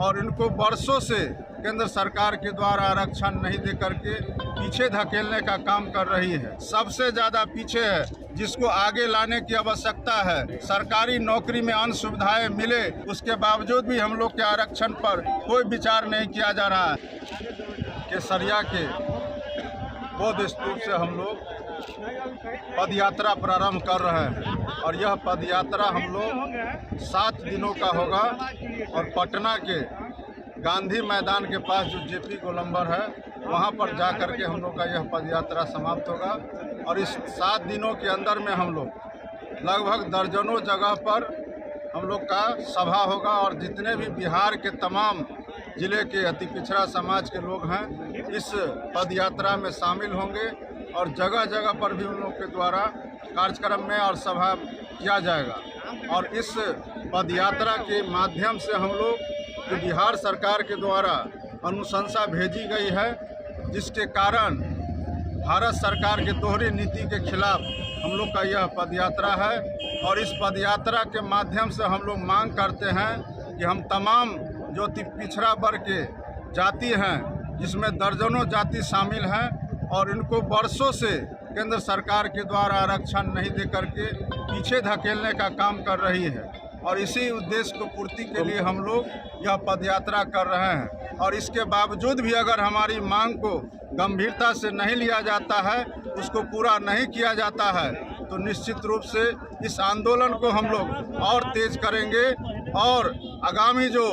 और इनको वर्षों से केंद्र सरकार के द्वारा आरक्षण नहीं दे करके पीछे धकेलने का काम कर रही है। सबसे ज़्यादा पीछे है, जिसको आगे लाने की आवश्यकता है। सरकारी नौकरी में अन्य सुविधाएं मिले, उसके बावजूद भी हम लोग के आरक्षण पर कोई विचार नहीं किया जा रहा है। केसरिया के बौद्ध स्तूप से हम लोग पद यात्रा प्रारंभ कर रहे हैं और यह पद यात्रा हम लोग 7 दिनों का होगा और पटना के गांधी मैदान के पास जो जेपी गोलंबर है वहां पर जा कर के हम लोग का यह पद यात्रा समाप्त होगा। और इस 7 दिनों के अंदर में हम लोग लगभग दर्जनों जगह पर हम लोग का सभा होगा और जितने भी बिहार के तमाम जिले के अति पिछड़ा समाज के लोग हैं इस पद यात्रा में शामिल होंगे और जगह जगह पर भी उन लोग के द्वारा कार्यक्रम में और सभा किया जाएगा। और इस पद यात्रा के माध्यम से हम लोग जो बिहार सरकार के द्वारा अनुशंसा भेजी गई है, जिसके कारण भारत सरकार के दोहरी नीति के खिलाफ हम लोग का यह पद यात्रा है। और इस पद यात्रा के माध्यम से हम लोग मांग करते हैं कि हम तमाम जो पिछड़ा वर्ग के जाति हैं, जिसमें दर्जनों जाति शामिल हैं और इनको वर्षों से केंद्र सरकार के द्वारा आरक्षण नहीं दे करके पीछे धकेलने का काम कर रही है। और इसी उद्देश्य को पूर्ति के लिए हम लोग यह पद यात्रा कर रहे हैं। और इसके बावजूद भी अगर हमारी मांग को गंभीरता से नहीं लिया जाता है, उसको पूरा नहीं किया जाता है, तो निश्चित रूप से इस आंदोलन को हम लोग और तेज करेंगे। और आगामी जो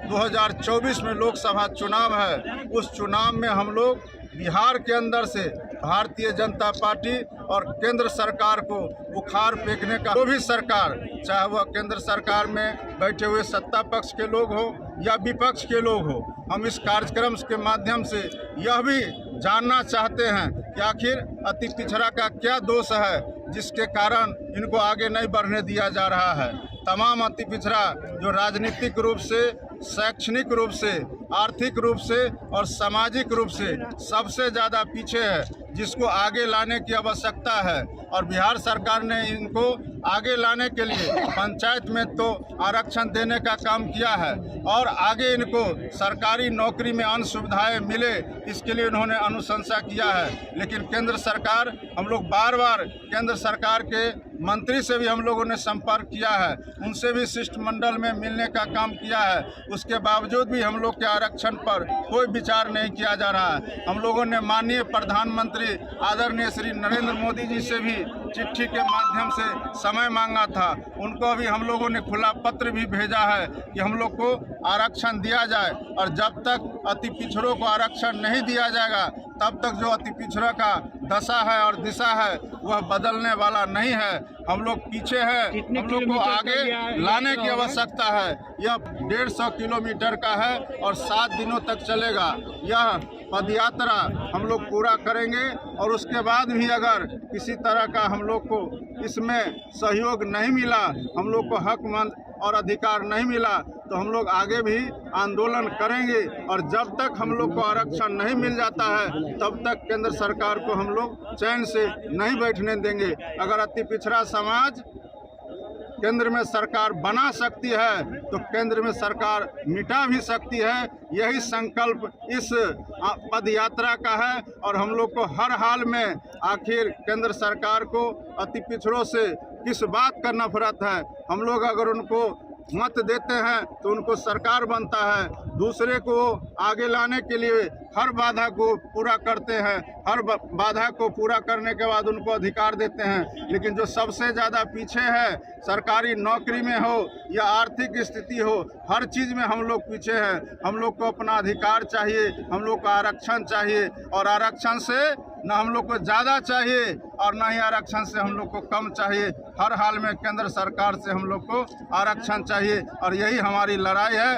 2024 में लोकसभा चुनाव है, उस चुनाव में हम लोग बिहार के अंदर से भारतीय जनता पार्टी और केंद्र सरकार को बुखार फेंकने का, जो भी सरकार, चाहे वह केंद्र सरकार में बैठे हुए सत्ता पक्ष के लोग हो या विपक्ष के लोग हो, हम इस कार्यक्रम के माध्यम से यह भी जानना चाहते हैं कि आखिर अति पिछड़ा का क्या दोष है जिसके कारण इनको आगे नहीं बढ़ने दिया जा रहा है। तमाम अति पिछड़ा जो राजनीतिक रूप से, शैक्षणिक रूप से, आर्थिक रूप से और सामाजिक रूप से सबसे ज़्यादा पीछे है, जिसको आगे लाने की आवश्यकता है। और बिहार सरकार ने इनको आगे लाने के लिए पंचायत में तो आरक्षण देने का काम किया है और आगे इनको सरकारी नौकरी में अन्य सुविधाएं मिले, इसके लिए उन्होंने अनुशंसा किया है। लेकिन केंद्र सरकार, हम लोग बार बार केंद्र सरकार के मंत्री से भी हम लोगों ने संपर्क किया है, उनसे भी शिष्टमंडल में मिलने का काम किया है, उसके बावजूद भी हम लोग के आरक्षण पर कोई विचार नहीं किया जा रहा है। हम लोगों ने माननीय प्रधानमंत्री आदरणीय श्री नरेंद्र मोदी जी से भी चिट्ठी के माध्यम से समय मांगा था, उनको अभी हम लोगों ने खुला पत्र भी भेजा है कि हम लोग को आरक्षण दिया जाए। और जब तक अति पिछड़ों को आरक्षण नहीं दिया जाएगा, तब तक जो अति पिछड़ा का दशा है और दिशा है वह बदलने वाला नहीं है। हम लोग पीछे हैं, हम लोग को आगे लाने की आवश्यकता है। यह 150 किलोमीटर का है और 7 दिनों तक चलेगा। यह पद यात्रा हम लोग पूरा करेंगे और उसके बाद भी अगर किसी तरह का हम लोग को इसमें सहयोग नहीं मिला, हम लोग को हक और अधिकार नहीं मिला, तो हम लोग आगे भी आंदोलन करेंगे। और जब तक हम लोग को आरक्षण नहीं मिल जाता है, तब तक केंद्र सरकार को हम लोग चैन से नहीं बैठने देंगे। अगर अति पिछड़ा समाज केंद्र में सरकार बना सकती है तो केंद्र में सरकार मिटा भी सकती है। यही संकल्प इस पद यात्रा का है। और हम लोग को हर हाल में आखिर केंद्र सरकार को अति पिछड़ों से किस बात का नफरत है। हम लोग अगर उनको मत देते हैं तो उनको सरकार बनता है, दूसरे को आगे लाने के लिए हर बाधा को पूरा करते हैं, हर बाधा को पूरा करने के बाद उनको अधिकार देते हैं। लेकिन जो सबसे ज़्यादा पीछे है, सरकारी नौकरी में हो या आर्थिक स्थिति हो, हर चीज़ में हम लोग पीछे हैं। हम लोग को अपना अधिकार चाहिए, हम लोग को आरक्षण चाहिए। और आरक्षण से न हम लोग को ज़्यादा चाहिए और न ही आरक्षण से हम लोग को कम चाहिए। हर हाल में केंद्र सरकार से हम लोग को आरक्षण चाहिए और यही हमारी लड़ाई है।